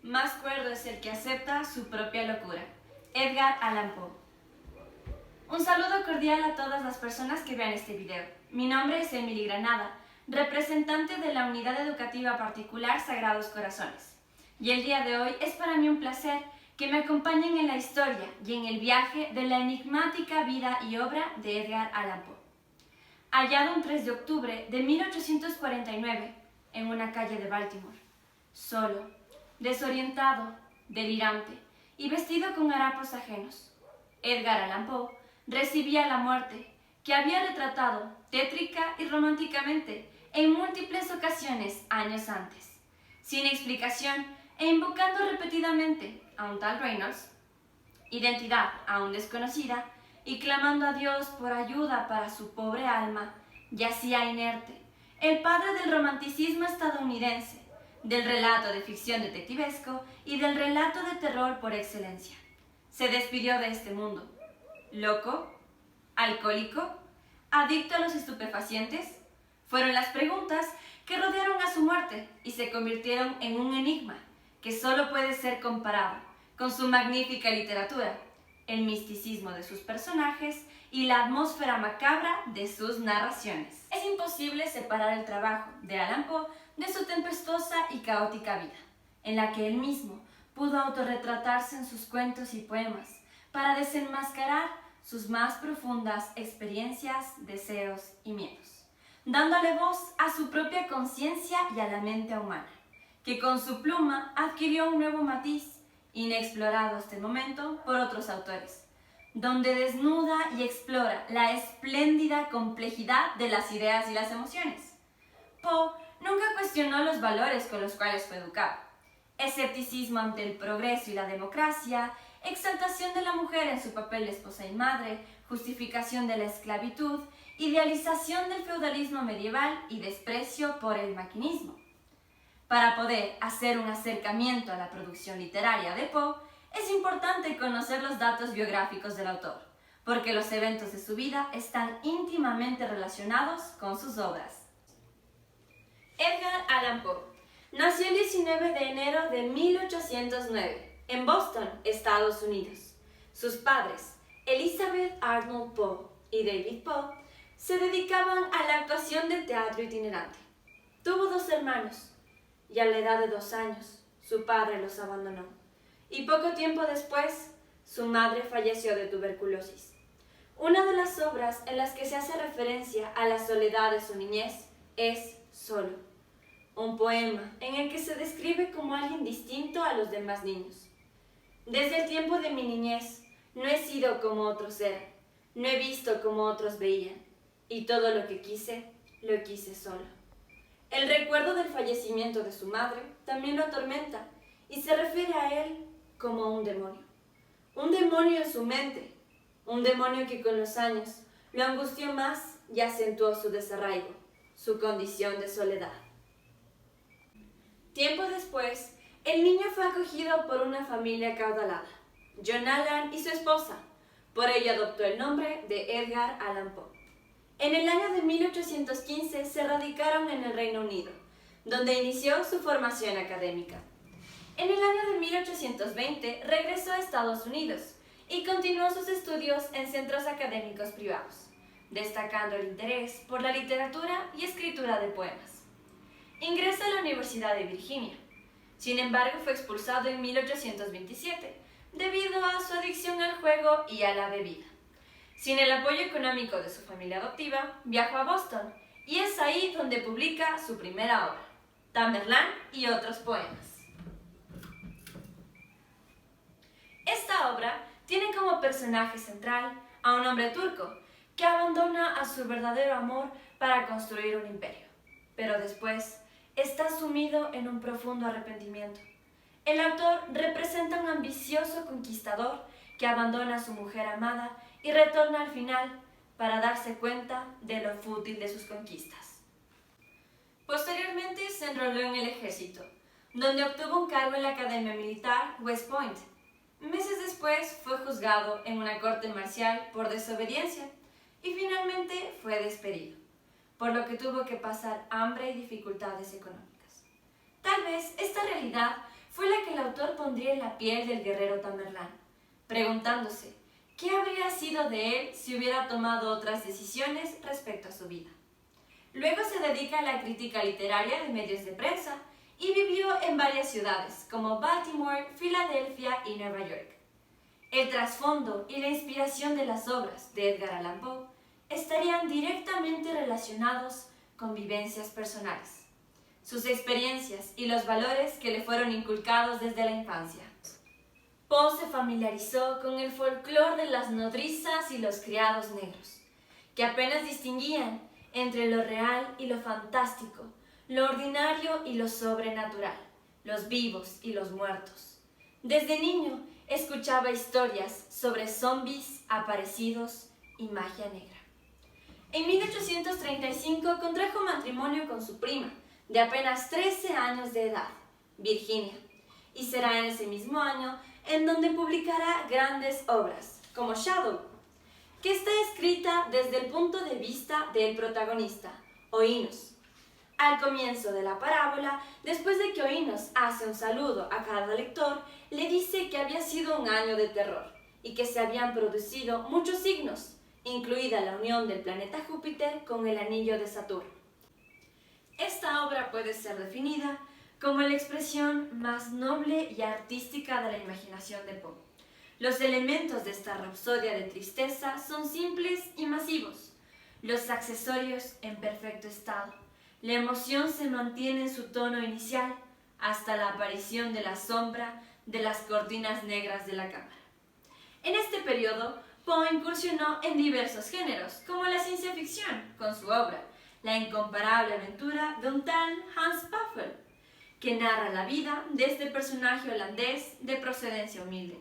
más cuerdo es el que acepta su propia locura. Edgar Allan Poe. Un saludo cordial a todas las personas que vean este video. Mi nombre es Emily Granada, representante de la Unidad Educativa Particular Sagrados Corazones. Y el día de hoy es para mí un placer que me acompañen en la historia y en el viaje de la enigmática vida y obra de Edgar Allan Poe. Hallado un 3 de octubre de 1849 en una calle de Baltimore, solo, desorientado, delirante y vestido con harapos ajenos, Edgar Allan Poe recibía la muerte que había retratado tétrica y románticamente en múltiples ocasiones años antes, sin explicación e invocando repetidamente a un tal Reynolds, identidad aún desconocida, y clamando a Dios por ayuda para su pobre alma, yacía inerte, el padre del romanticismo estadounidense, del relato de ficción detectivesco y del relato de terror por excelencia. Se despidió de este mundo. ¿Loco? ¿Alcohólico? ¿Adicto a los estupefacientes? Fueron las preguntas que rodearon a su muerte y se convirtieron en un enigma que solo puede ser comparado con su magnífica literatura, el misticismo de sus personajes y la atmósfera macabra de sus narraciones. Es imposible separar el trabajo de Allan Poe de su tempestuosa y caótica vida, en la que él mismo pudo autorretratarse en sus cuentos y poemas para desenmascarar sus más profundas experiencias, deseos y miedos, dándole voz a su propia conciencia y a la mente humana, que con su pluma adquirió un nuevo matiz inexplorado hasta el momento por otros autores, donde desnuda y explora la espléndida complejidad de las ideas y las emociones. Poe nunca cuestionó los valores con los cuales fue educado: escepticismo ante el progreso y la democracia, exaltación de la mujer en su papel de esposa y madre, justificación de la esclavitud, idealización del feudalismo medieval y desprecio por el maquinismo. Para poder hacer un acercamiento a la producción literaria de Poe, es importante conocer los datos biográficos del autor, porque los eventos de su vida están íntimamente relacionados con sus obras. Edgar Allan Poe nació el 19 de enero de 1809 en Boston, Estados Unidos. Sus padres, Elizabeth Arnold Poe y David Poe, se dedicaban a la actuación del teatro itinerante. Tuvo dos hermanos, y a la edad de 2 años, su padre los abandonó, y poco tiempo después, su madre falleció de tuberculosis. Una de las obras en las que se hace referencia a la soledad de su niñez es Solo, un poema en el que se describe como alguien distinto a los demás niños. Desde el tiempo de mi niñez, no he sido como otros eran, no he visto como otros veían, y todo lo que quise, lo quise solo. El recuerdo del fallecimiento de su madre también lo atormenta y se refiere a él como a un demonio en su mente, un demonio que con los años lo angustió más y acentuó su desarraigo, su condición de soledad. Tiempo después, el niño fue acogido por una familia acaudalada, John Allan y su esposa. Por ello adoptó el nombre de Edgar Allan Poe. En el año de 1815 se radicaron en el Reino Unido, donde inició su formación académica. En el año de 1820 regresó a Estados Unidos y continuó sus estudios en centros académicos privados, destacando el interés por la literatura y escritura de poemas. Ingresa a la Universidad de Virginia. Sin embargo, fue expulsado en 1827 debido a su adicción al juego y a la bebida. Sin el apoyo económico de su familia adoptiva, viajó a Boston y es ahí donde publica su primera obra, Tamerlán y otros poemas. Esta obra tiene como personaje central a un hombre turco que abandona a su verdadero amor para construir un imperio, pero después está sumido en un profundo arrepentimiento. El autor representa a un ambicioso conquistador que abandona a su mujer amada y retorna al final para darse cuenta de lo fútil de sus conquistas. Posteriormente se enroló en el ejército, donde obtuvo un cargo en la Academia Militar West Point. Meses después fue juzgado en una corte marcial por desobediencia y finalmente fue despedido, por lo que tuvo que pasar hambre y dificultades económicas. Tal vez esta realidad fue la que el autor pondría en la piel del guerrero Tamerlán, preguntándose qué habría sido de él si hubiera tomado otras decisiones respecto a su vida. Luego se dedica a la crítica literaria de medios de prensa y vivió en varias ciudades como Baltimore, Filadelfia y Nueva York. El trasfondo y la inspiración de las obras de Edgar Allan Poe estarían directamente relacionados con vivencias personales, sus experiencias y los valores que le fueron inculcados desde la infancia. Poe se familiarizó con el folclore de las nodrizas y los criados negros, que apenas distinguían entre lo real y lo fantástico, lo ordinario y lo sobrenatural, los vivos y los muertos. Desde niño escuchaba historias sobre zombis, aparecidos y magia negra. En 1835 contrajo matrimonio con su prima, de apenas 13 años de edad, Virginia, y será en ese mismo año en donde publicará grandes obras, como Shadow, que está escrita desde el punto de vista del protagonista, Oinos. Al comienzo de la parábola, después de que Oinos hace un saludo a cada lector, le dice que había sido un año de terror y que se habían producido muchos signos, incluida la unión del planeta Júpiter con el anillo de Saturno. Esta obra puede ser definida como la expresión más noble y artística de la imaginación de Poe. Los elementos de esta rapsodia de tristeza son simples y masivos, los accesorios en perfecto estado. La emoción se mantiene en su tono inicial hasta la aparición de la sombra de las cortinas negras de la cámara. En este periodo, Poe incursionó en diversos géneros, como la ciencia ficción, con su obra La incomparable aventura de un tal Hans Pfaffel, que narra la vida de este personaje holandés de procedencia humilde.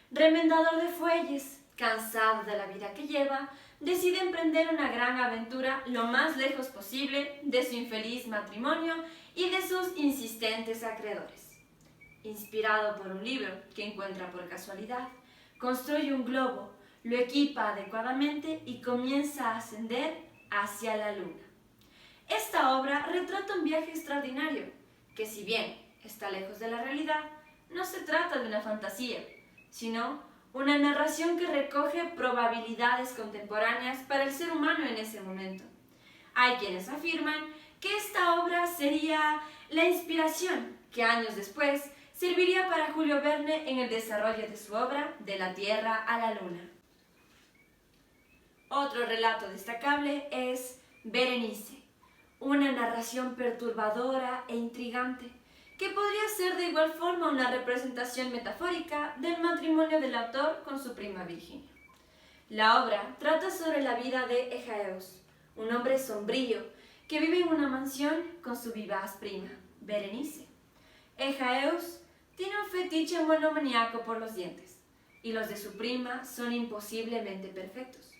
Remendador de fuelles, cansado de la vida que lleva, decide emprender una gran aventura lo más lejos posible de su infeliz matrimonio y de sus insistentes acreedores. Inspirado por un libro que encuentra por casualidad, construye un globo, lo equipa adecuadamente y comienza a ascender hacia la luna. Esta obra retrata un viaje extraordinario, que si bien está lejos de la realidad, no se trata de una fantasía, sino una narración que recoge probabilidades contemporáneas para el ser humano en ese momento. Hay quienes afirman que esta obra sería la inspiración que años después serviría para Julio Verne en el desarrollo de su obra De la Tierra a la Luna. Otro relato destacable es Berenice, una narración perturbadora e intrigante, que podría ser de igual forma una representación metafórica del matrimonio del autor con su prima Virginia. La obra trata sobre la vida de Egaeus, un hombre sombrío que vive en una mansión con su vivaz prima, Berenice. Egaeus tiene un fetiche monomaniaco por los dientes, y los de su prima son imposiblemente perfectos.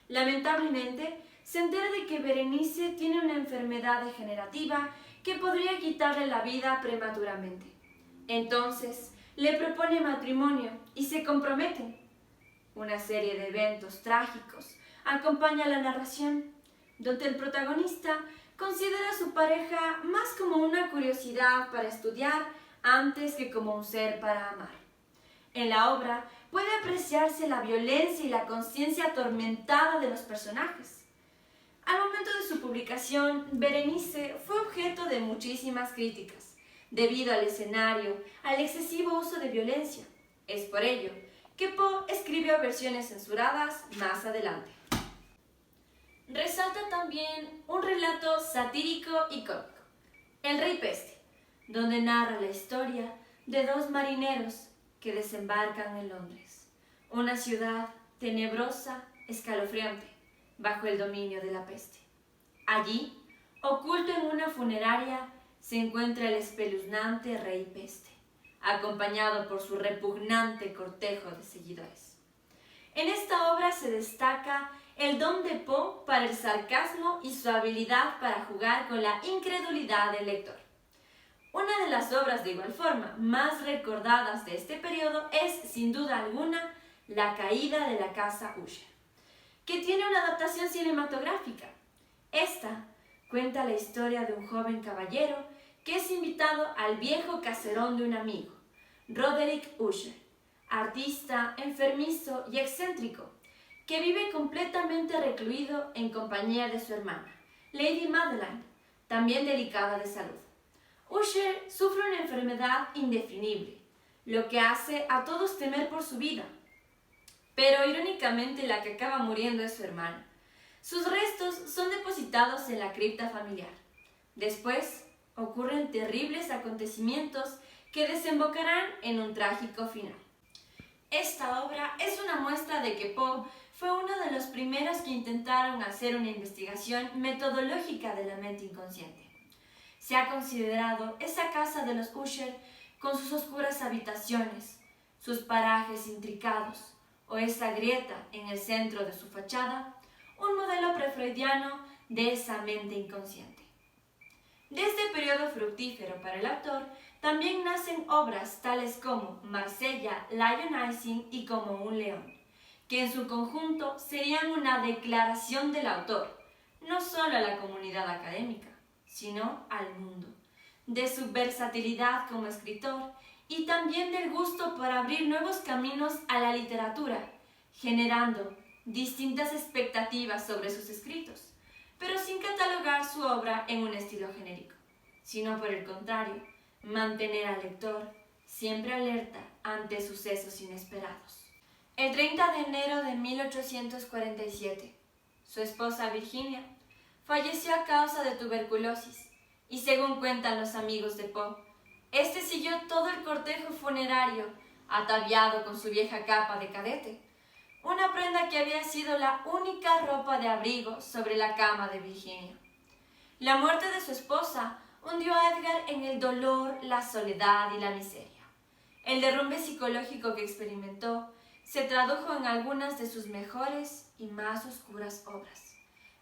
Lamentablemente, se entera de que Berenice tiene una enfermedad degenerativa que podría quitarle la vida prematuramente. Entonces, le propone matrimonio y se comprometen. Una serie de eventos trágicos acompaña la narración, donde el protagonista considera a su pareja más como una curiosidad para estudiar antes que como un ser para amar. En la obra puede apreciarse la violencia y la conciencia atormentada de los personajes. Al momento de su publicación, Berenice fue objeto de muchísimas críticas, debido al escenario, al excesivo uso de violencia. Es por ello que Poe escribió versiones censuradas más adelante. Resalta también un relato satírico y cómico, El Rey Peste, donde narra la historia de dos marineros que desembarcan en Londres, una ciudad tenebrosa, escalofriante, bajo el dominio de la peste. Allí, oculto en una funeraria, se encuentra el espeluznante Rey Peste, acompañado por su repugnante cortejo de seguidores. En esta obra se destaca el don de Poe para el sarcasmo y su habilidad para jugar con la incredulidad del lector. Una de las obras de igual forma más recordadas de este periodo es, sin duda alguna, La caída de la casa Usher, que tiene una adaptación cinematográfica. Esta cuenta la historia de un joven caballero que es invitado al viejo caserón de un amigo, Roderick Usher, artista, enfermizo y excéntrico, que vive completamente recluido en compañía de su hermana, Lady Madeline, también delicada de salud. Usher sufre una enfermedad indefinible, lo que hace a todos temer por su vida. Pero irónicamente la que acaba muriendo es su hermana. Sus restos son depositados en la cripta familiar. Después ocurren terribles acontecimientos que desembocarán en un trágico final. Esta obra es una muestra de que Poe fue uno de los primeros que intentaron hacer una investigación metodológica de la mente inconsciente. Se ha considerado esa casa de los Usher con sus oscuras habitaciones, sus parajes intricados o esa grieta en el centro de su fachada, un modelo prefreudiano de esa mente inconsciente. De este periodo fructífero para el autor también nacen obras tales como Marsella, Lionizing y Como un león, que en su conjunto serían una declaración del autor, no solo a la comunidad académica, sino al mundo, de su versatilidad como escritor y también del gusto por abrir nuevos caminos a la literatura, generando distintas expectativas sobre sus escritos, pero sin catalogar su obra en un estilo genérico, sino por el contrario, mantener al lector siempre alerta ante sucesos inesperados. El 30 de enero de 1847, su esposa Virginia falleció a causa de tuberculosis y según cuentan los amigos de Poe, este siguió todo el cortejo funerario ataviado con su vieja capa de cadete, una prenda que había sido la única ropa de abrigo sobre la cama de Virginia. La muerte de su esposa hundió a Edgar en el dolor, la soledad y la miseria. El derrumbe psicológico que experimentó se tradujo en algunas de sus mejores y más oscuras obras,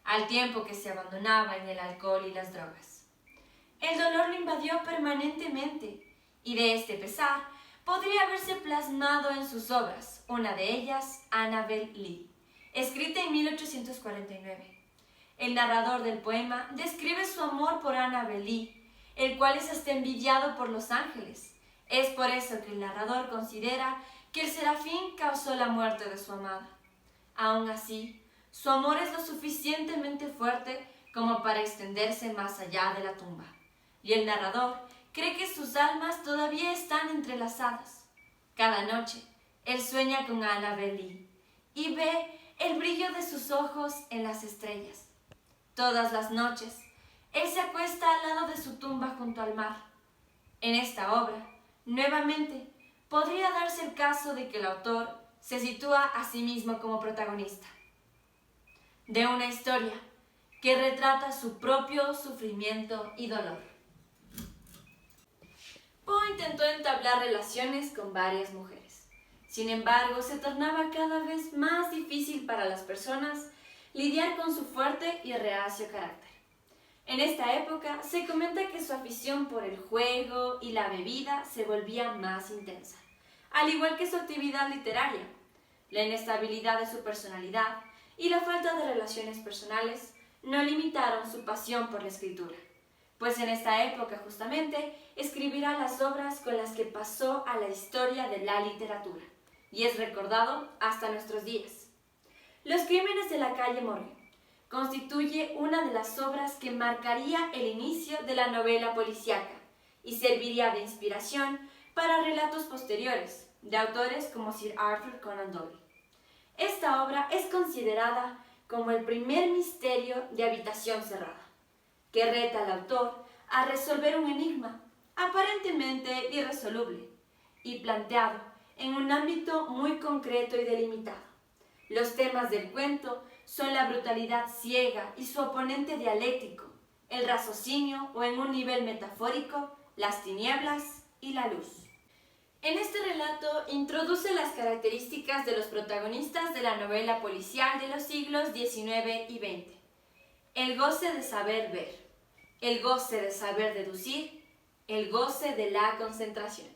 al tiempo que se abandonaba en el alcohol y las drogas. El dolor lo invadió permanentemente y de este pesar podría haberse plasmado en sus obras, una de ellas, Annabel Lee, escrita en 1849. El narrador del poema describe su amor por Annabel Lee, el cual es hasta envidiado por los ángeles. Es por eso que el narrador considera que el serafín causó la muerte de su amada. Aún así, su amor es lo suficientemente fuerte como para extenderse más allá de la tumba, y el narrador cree que sus almas todavía están entrelazadas. Cada noche, él sueña con Annabel Lee y ve el brillo de sus ojos en las estrellas. Todas las noches, él se acuesta al lado de su tumba junto al mar. En esta obra, nuevamente, podría darse el caso de que el autor se sitúa a sí mismo como protagonista de una historia que retrata su propio sufrimiento y dolor. Poe intentó entablar relaciones con varias mujeres. Sin embargo, se tornaba cada vez más difícil para las personas lidiar con su fuerte y reacio carácter. En esta época se comenta que su afición por el juego y la bebida se volvía más intensa, al igual que su actividad literaria. La inestabilidad de su personalidad y la falta de relaciones personales no limitaron su pasión por la escritura, pues en esta época justamente escribirá las obras con las que pasó a la historia de la literatura y es recordado hasta nuestros días. Los crímenes de la calle Morgue constituye una de las obras que marcaría el inicio de la novela policíaca y serviría de inspiración para relatos posteriores de autores como Sir Arthur Conan Doyle. Esta obra es considerada como el primer misterio de habitación cerrada, que reta al autor a resolver un enigma aparentemente irresoluble y planteado en un ámbito muy concreto y delimitado. Los temas del cuento son la brutalidad ciega y su oponente dialéctico, el raciocinio o en un nivel metafórico, las tinieblas y la luz. En este relato introduce las características de los protagonistas de la novela policial de los siglos XIX y XX. El goce de saber ver, el goce de saber deducir, el goce de la concentración.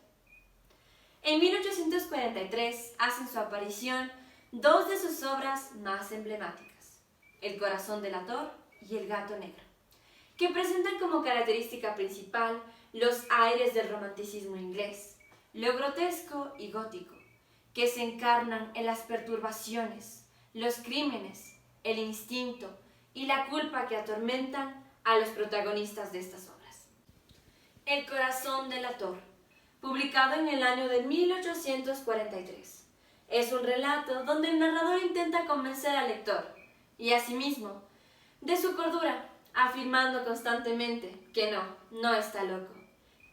En 1843 hacen su aparición dos de sus obras más emblemáticas, El corazón delator y El gato negro, que presentan como característica principal los aires del romanticismo inglés, lo grotesco y gótico, que se encarnan en las perturbaciones, los crímenes, el instinto y la culpa que atormentan a los protagonistas de estas obras. El corazón delator, publicado en el año de 1843, es un relato donde el narrador intenta convencer al lector, y asimismo, de su cordura, afirmando constantemente que no está loco.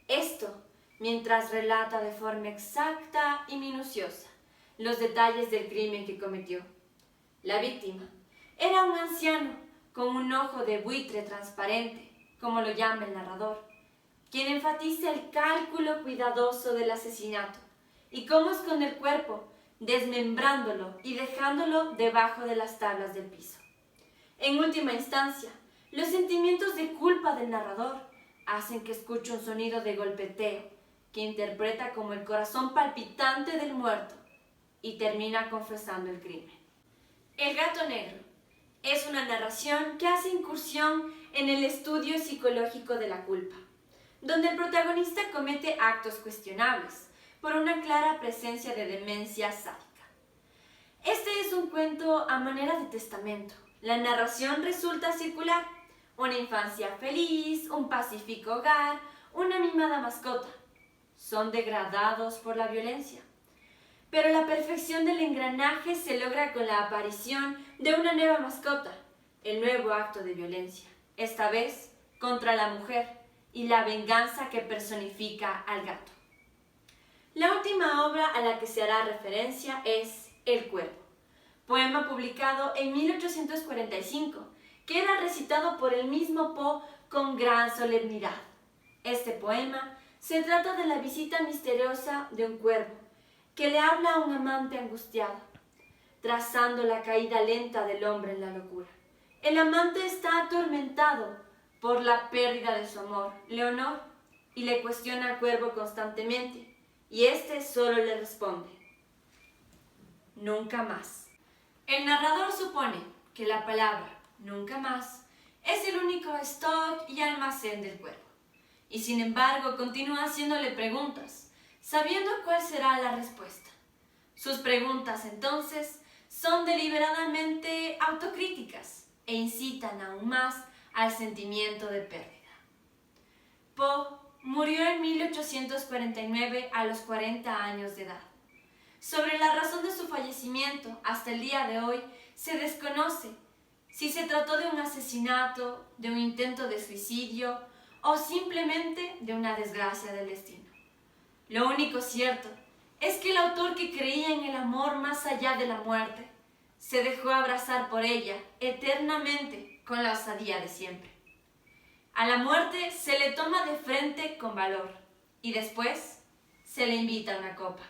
Esto mientras relata de forma exacta y minuciosa los detalles del crimen que cometió. La víctima era un anciano con un ojo de buitre transparente, como lo llama el narrador, quien enfatiza el cálculo cuidadoso del asesinato y cómo esconde el cuerpo, desmembrándolo y dejándolo debajo de las tablas del piso. En última instancia, los sentimientos de culpa del narrador hacen que escuche un sonido de golpeteo que interpreta como el corazón palpitante del muerto y termina confesando el crimen. El gato negro es una narración que hace incursión en el estudio psicológico de la culpa, donde el protagonista comete actos cuestionables por una clara presencia de demencia sádica. Este es un cuento a manera de testamento. La narración resulta circular: una infancia feliz, un pacífico hogar, una mimada mascota. Son degradados por la violencia. Pero la perfección del engranaje se logra con la aparición de una nueva mascota, el nuevo acto de violencia, esta vez contra la mujer y la venganza que personifica al gato. La última obra a la que se hará referencia es El Cuervo, poema publicado en 1845, que era recitado por el mismo Poe con gran solemnidad. Este poema se trata de la visita misteriosa de un cuervo que le habla a un amante angustiado, trazando la caída lenta del hombre en la locura. El amante está atormentado por la pérdida de su amor, Leonor, y le cuestiona al cuervo constantemente, y éste solo le responde: nunca más. El narrador supone que la palabra nunca más es el único stock y almacén del cuervo, y sin embargo continúa haciéndole preguntas, sabiendo cuál será la respuesta. Sus preguntas, entonces, son deliberadamente autocríticas e incitan aún más al sentimiento de pérdida. Poe murió en 1849 a los 40 años de edad. Sobre la razón de su fallecimiento, hasta el día de hoy, se desconoce si se trató de un asesinato, de un intento de suicidio o simplemente de una desgracia del destino. Lo único cierto es que el autor, que creía en el amor más allá de la muerte, se dejó abrazar por ella eternamente con la osadía de siempre. A la muerte se le toma de frente con valor y después se le invita a una copa.